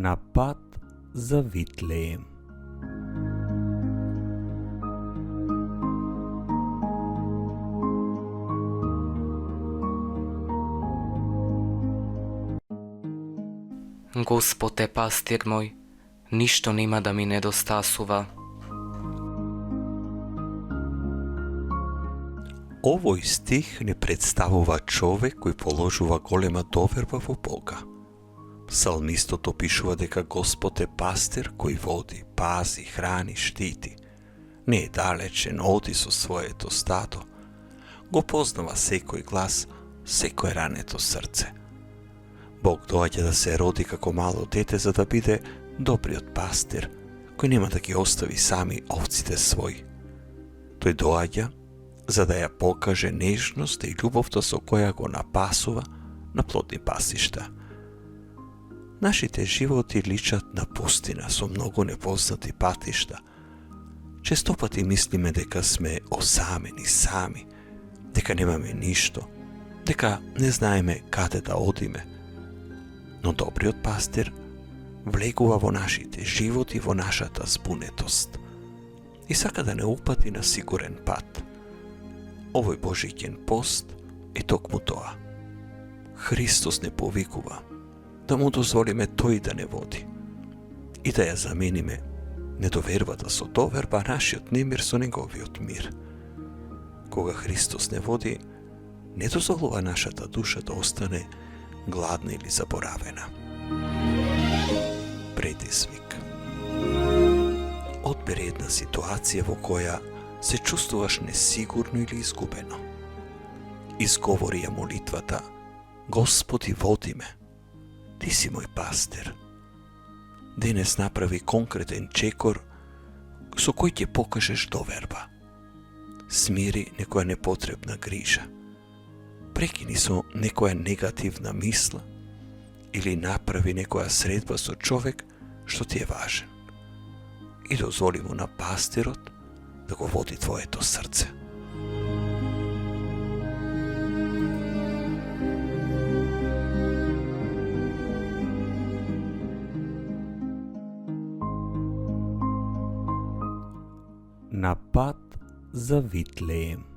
На пат за Витлеем. Господ е пастир мој, ништо нема да ми недостасува. Овој стих не представува човек кој положува голема доверба во Бога. Псалмистот опишува дека Господ е пастир кој води, пази, храни, штити. Не е далечен, оди со своето стадо. Го познава секој глас, секој рането срце. Бог доаѓа да се роди како мало дете за да биде добриот пастир, кој нема да ги остави сами овците своји. Тој доаѓа за да ја покаже нежност и љубовта со која го напасува на плодни пасишта. Нашите животи личат на пустина со многу непознати патишта. Често пати мислиме дека сме осамени, сами, дека немаме ништо, дека не знаеме каде да одиме. Но добриот пастир влегува во нашите животи, во нашата збунетост и сака да не упати на сигурен пат. Овој божиќен пост е токму тоа. Христос не повикува да му дозволиме тој да не води и да ја замениме недовербата со доверба, нашиот немир со неговиот мир. Кога Христос не води, не дозволува нашата душа да остане гладна или заборавена. Предизвик. Одбери една ситуација во која се чувствуваш несигурно или изгубено. Изговори ја молитвата: Господи, води ме. Ти си мој пастир. Денес направи конкретен чекор со кој ќе покажеш доверба. Смири некоја непотребна грижа. Прекини со некоја негативна мисла или направи некоја средба со човек што ти е важен. И дозволи му на пастирот да го води твоето срце. На пат за Витлеем.